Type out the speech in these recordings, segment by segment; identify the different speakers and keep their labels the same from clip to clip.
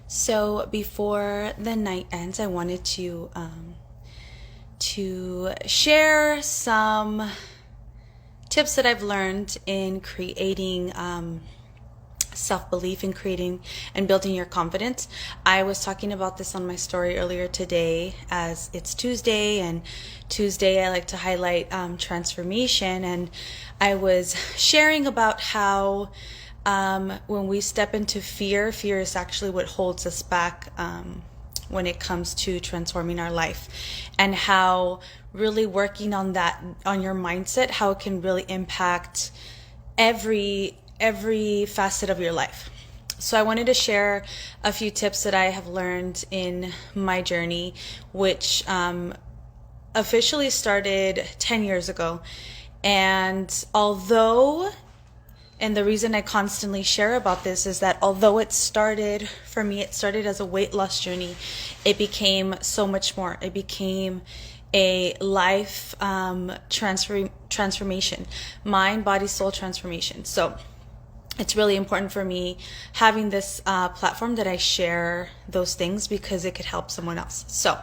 Speaker 1: So before the night ends, I wanted to share some tips that I've learned in creating self-belief, in creating and building your confidence. I was talking about this on my story earlier today, as it's Tuesday, and Tuesday I like to highlight transformation, and I was sharing about how when we step into fear is actually what holds us back when it comes to transforming our life, and how really working on that, on your mindset, how it can really impact every facet of your life. So I wanted to share a few tips that I have learned in my journey, which officially started 10 years ago. And the reason I constantly share about this is that although it started as a weight loss journey, it became so much more. It became a life transformation, mind, body, soul transformation. So it's really important for me having this platform that I share those things, because it could help someone else. So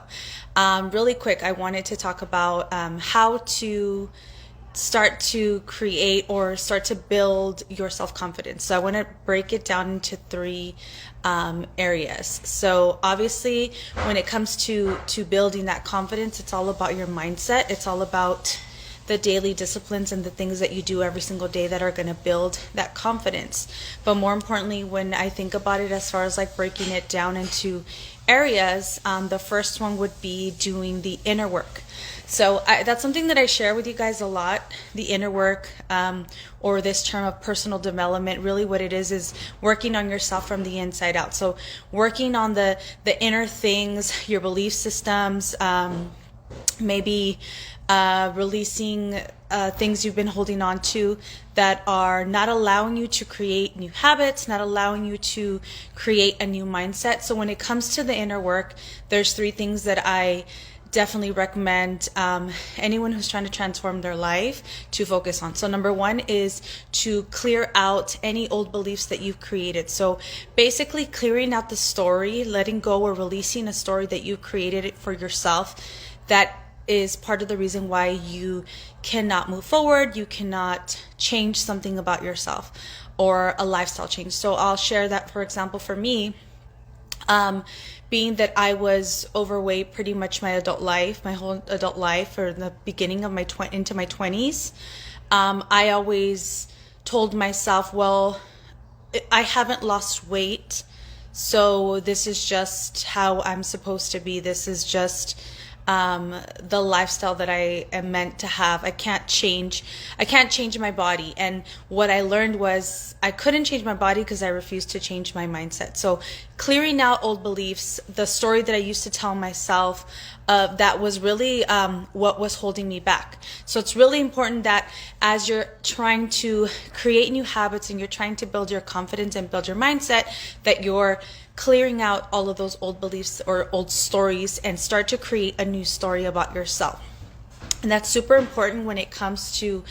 Speaker 1: really quick, I wanted to talk about how to start to create or start to build your self-confidence. So I want to break it down into three areas. So obviously, when it comes to building that confidence, it's all about your mindset. It's all about the daily disciplines and the things that you do every single day that are going to build that confidence. But more importantly, when I think about it as far as like breaking it down into areas, the first one would be doing the inner work. So that's something that I share with you guys a lot, the inner work, or this term of personal development. Really what it is working on yourself from the inside out. So working on the inner things, your belief systems, maybe releasing things you've been holding on to that are not allowing you to create new habits, not allowing you to create a new mindset. So when it comes to the inner work, there's three things that I definitely recommend anyone who's trying to transform their life to focus on. So number one is to clear out any old beliefs that you've created. So basically clearing out the story, letting go or releasing a story that you created for yourself that is part of the reason why you cannot move forward, you cannot change something about yourself or a lifestyle change. So I'll share that, for example, for me, being that I was overweight pretty much my whole adult life, or the beginning of into my 20s, I always told myself, well, I haven't lost weight, so this is just how I'm supposed to be. This is just the lifestyle that I am meant to have. I can't change my body. And what I learned was I couldn't change my body because I refused to change my mindset. So clearing out old beliefs, the story that I used to tell myself, that was really what was holding me back. So it's really important that as you're trying to create new habits and you're trying to build your confidence and build your mindset, that you're clearing out all of those old beliefs or old stories and start to create a new story about yourself. And that's super important when it comes to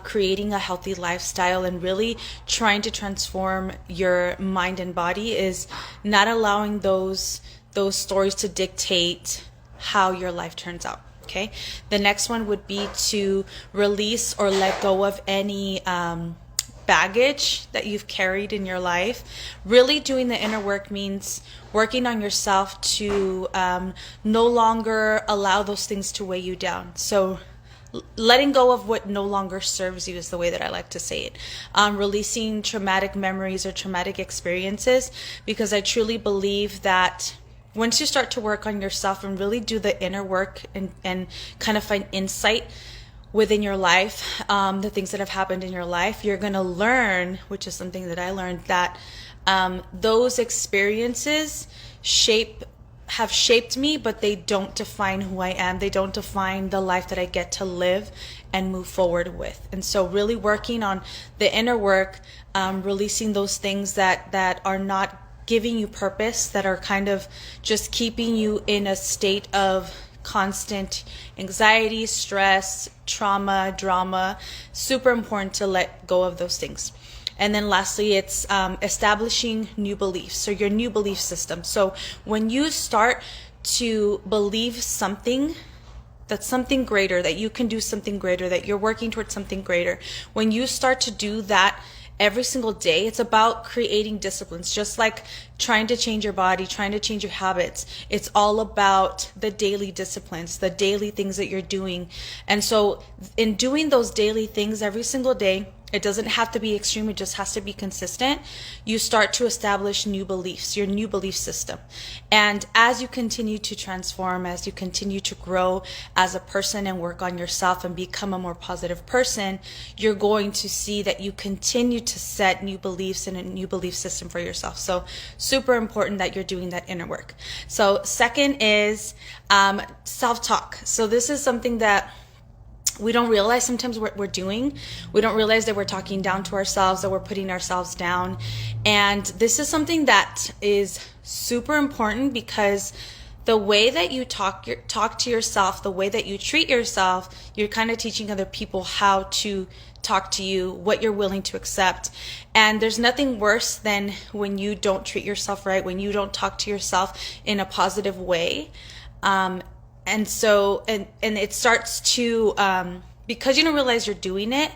Speaker 1: creating a healthy lifestyle and really trying to transform your mind and body, is not allowing those stories to dictate how your life turns out. Okay. The next one would be to release or let go of any baggage that you've carried in your life. Really doing the inner work means working on yourself to no longer allow those things to weigh you down. So letting go of what no longer serves you is the way that I like to say it. Releasing traumatic memories or traumatic experiences, because I truly believe that once you start to work on yourself and really do the inner work and kind of find insight within your life, the things that have happened in your life, you're going to learn, which is something that I learned, that those experiences have shaped me, but they don't define who I am. They don't define the life that I get to live and move forward with. And so really working on the inner work, releasing those things that are not giving you purpose, that are kind of just keeping you in a state of constant anxiety, stress, trauma, drama. Super important to let go of those things. And then lastly, it's establishing new beliefs. So your new belief system. So when you start to believe something, that's something greater, that you can do something greater, that you're working towards something greater. When you start to do that every single day, it's about creating disciplines, just like trying to change your body, trying to change your habits. It's all about the daily disciplines, the daily things that you're doing. And so in doing those daily things every single day, it doesn't have to be extreme, it just has to be consistent. You start to establish new beliefs, your new belief system. And as you continue to transform, as you continue to grow as a person and work on yourself and become a more positive person, you're going to see that you continue to set new beliefs and a new belief system for yourself. So super important that you're doing that inner work. So second is self-talk. So this is something that we don't realize sometimes what we're doing. We don't realize that we're talking down to ourselves, that we're putting ourselves down. And this is something that is super important, because the way that you talk to yourself, the way that you treat yourself, you're kind of teaching other people how to talk to you, what you're willing to accept. And there's nothing worse than when you don't treat yourself right, when you don't talk to yourself in a positive way. And so, and it starts to, because you don't realize you're doing it,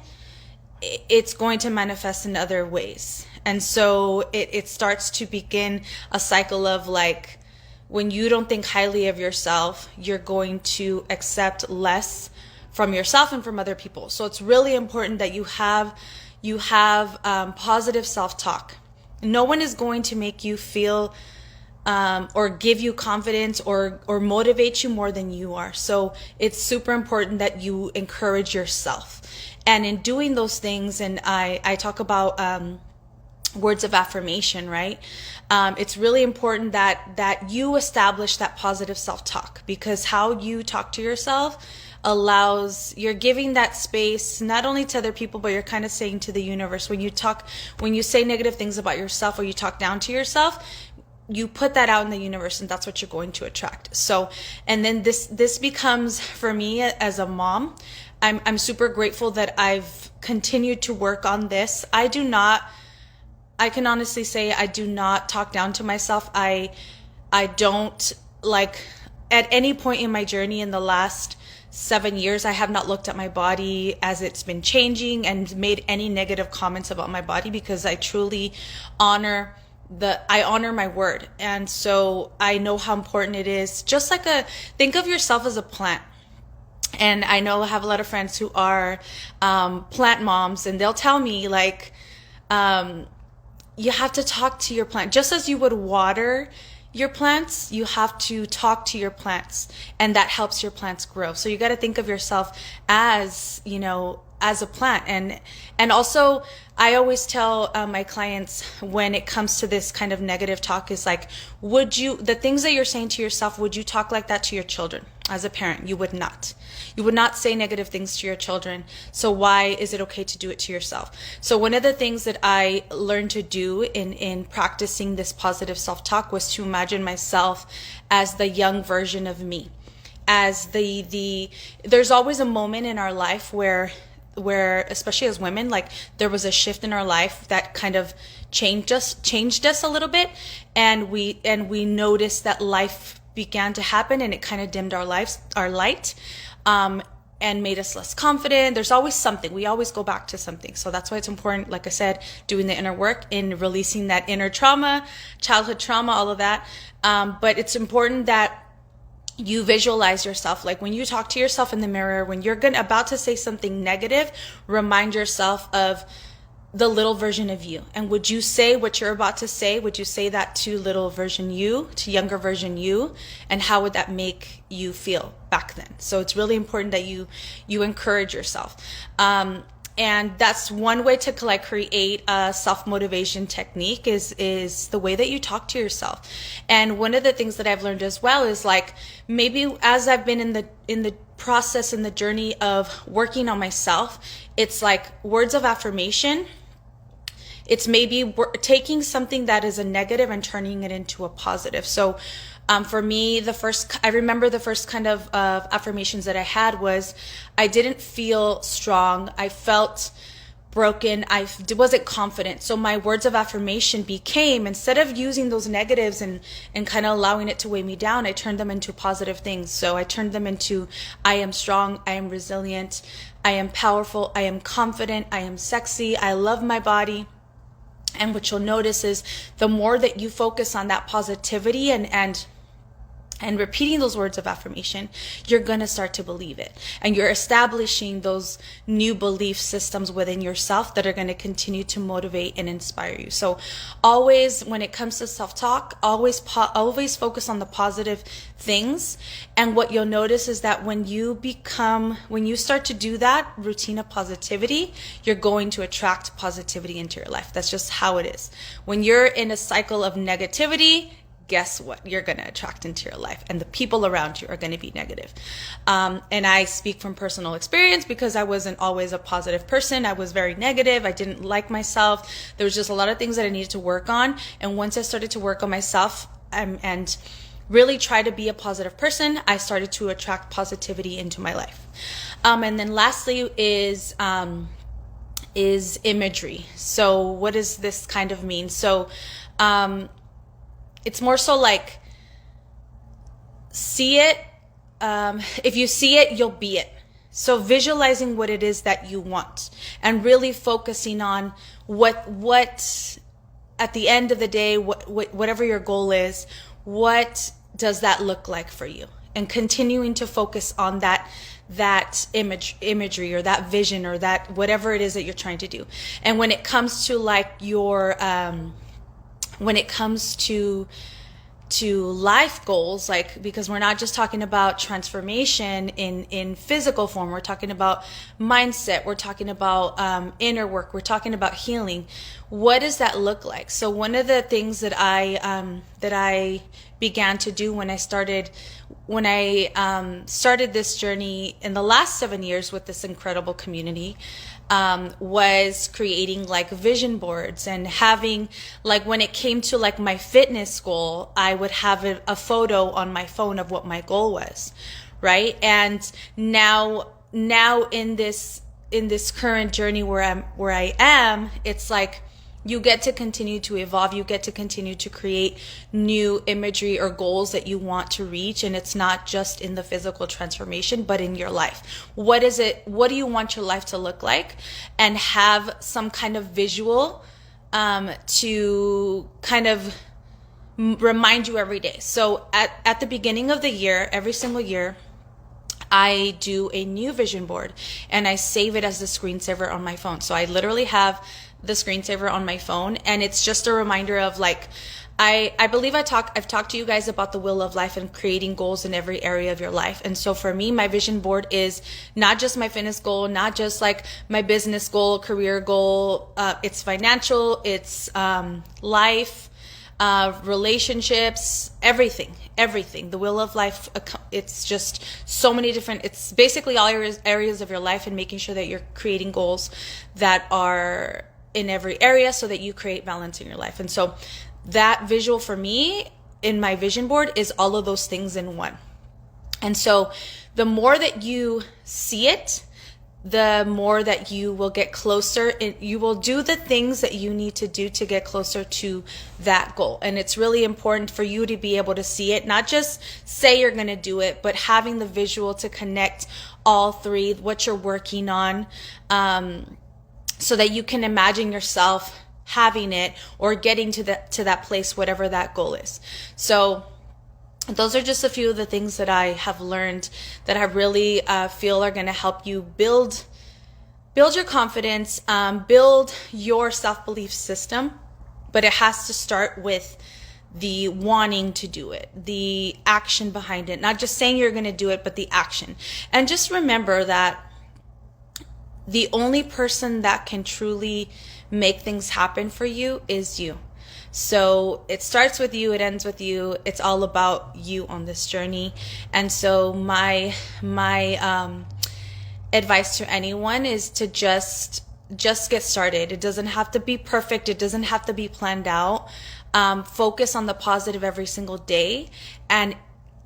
Speaker 1: it's going to manifest in other ways. And so it starts to begin a cycle of like, when you don't think highly of yourself, you're going to accept less from yourself and from other people. So it's really important that you have positive self-talk. No one is going to make you feel or give you confidence or motivate you more than you are. So it's super important that you encourage yourself. And in doing those things, and I talk about words of affirmation, right? It's really important that you establish that positive self-talk, because how you talk to yourself you're giving that space not only to other people, but you're kind of saying to the universe, when you say negative things about yourself or you talk down to yourself, you put that out in the universe, and that's what you're going to attract. So, and then this becomes, for me as a mom, I'm super grateful that I've continued to work on this. I can honestly say I do not talk down to myself. I don't, like, at any point in my journey in the last 7 years, I have not looked at my body as it's been changing and made any negative comments about my body, because I truly honor my word. And so I know how important it is. Just like think of yourself as a plant. And I know I have a lot of friends who are plant moms, and they'll tell me, like, you have to talk to your plant. Just as you would water your plants, you have to talk to your plants, and that helps your plants grow. So you got to think of yourself as, as a plant. And also, I always tell my clients, when it comes to this kind of negative talk, is like, the things that you're saying to yourself, would you talk like that to your children? As a parent, you would not. You would not say negative things to your children. So why is it okay to do it to yourself? So one of the things that I learned to do in practicing this positive self-talk was to imagine myself as the young version of me. As there's always a moment in our life where especially as women, like, there was a shift in our life that kind of changed us a little bit, and we noticed that life began to happen, and it kind of dimmed our light, and made us less confident. There's always something. We always go back to something. So that's why it's important, like I said, doing the inner work in releasing that inner trauma, childhood trauma, all of that. But it's important that you visualize yourself. Like, when you talk to yourself in the mirror, when you're about to say something negative, remind yourself of the little version of you. And would you say what you're about to say? Would you say that to little version you, to younger version you? And how would that make you feel back then? So it's really important that you encourage yourself. And that's one way to create a self-motivation technique is the way that you talk to yourself. And one of the things that I've learned as well is, like, maybe as I've been in the process, in the journey of working on myself, it's like words of affirmation. It's maybe taking something that is a negative and turning it into a positive. So for me, I remember the first kind of affirmations that I had was, I didn't feel strong. I felt broken, I wasn't confident. So my words of affirmation became, instead of using those negatives and kind of allowing it to weigh me down, I turned them into positive things. So I turned them into, I am strong, I am resilient, I am powerful, I am confident, I am sexy, I love my body. And what you'll notice is the more that you focus on that positivity and repeating those words of affirmation, you're going to start to believe it. And you're establishing those new belief systems within yourself that are going to continue to motivate and inspire you. So always, when it comes to self-talk, always focus on the positive things. And what you'll notice is that when you start to do that routine of positivity, you're going to attract positivity into your life. That's just how it is. When you're in a cycle of negativity, guess what? You're going to attract into your life, and the people around you are going to be negative. And I speak from personal experience because I wasn't always a positive person. I was very negative. I didn't like myself. There was just a lot of things that I needed to work on. And once I started to work on myself and really try to be a positive person, I started to attract positivity into my life. And then lastly is imagery. So what does this kind of mean? So, it's more so like, see it. If you see it, you'll be it. So visualizing what it is that you want and really focusing on what at the end of the day, whatever your goal is, what does that look like for you? And continuing to focus on that imagery or that vision or that whatever it is that you're trying to do. And when it comes to like your when it comes to life goals, like, because we're not just talking about transformation in physical form, we're talking about mindset, we're talking about inner work, we're talking about healing. What does that look like? So one of the things that I began to do when I started this journey in the last 7 years with this incredible community, was creating like vision boards and having, like, when it came to like my fitness goal, I would have a photo on my phone of what my goal was, right? And now in this current journey where I am, it's like you get to continue to evolve. You get to continue to create new imagery or goals that you want to reach. And it's not just in the physical transformation, but in your life. What is it? What do you want your life to look like? And have some kind of visual to kind of remind you every day. So at the beginning of the year, every single year, I do a new vision board and I save it as the screensaver on my phone. So I literally have the screensaver on my phone, and it's just a reminder of like, I believe I've talked to you guys about the wheel of life and creating goals in every area of your life. And so for me, my vision board is not just my fitness goal, not just like my business goal, career goal. It's financial, it's life, relationships, everything. The wheel of life, it's just so many different, it's basically all areas of your life, and making sure that you're creating goals that are in every area so that you create balance in your life. And so that visual for me in my vision board is all of those things in one. And so the more that you see it, the more that you will get closer, and you will do the things that you need to do to get closer to that goal. And it's really important for you to be able to see it, not just say you're going to do it, but having the visual to connect all three, what you're working on, so that you can imagine yourself having it or getting to that place, whatever that goal is. So those are just a few of the things that I have learned that I really feel are going to help you build your confidence, build your self-belief system. But it has to start with the wanting to do it, the action behind it, not just saying you're going to do it, but the action. And just remember that the only person that can truly make things happen for you is you. So it starts with you, it ends with you. It's all about you on this journey. And so my advice to anyone is to just get started. It doesn't have to be perfect. It doesn't have to be planned out. Focus on the positive every single day, and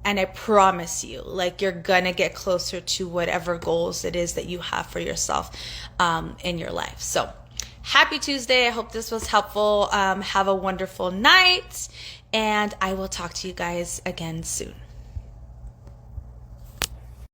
Speaker 1: And I promise you, like, you're gonna get closer to whatever goals it is that you have for yourself in your life. So happy Tuesday. I hope this was helpful. Have a wonderful night, and I will talk to you guys again soon.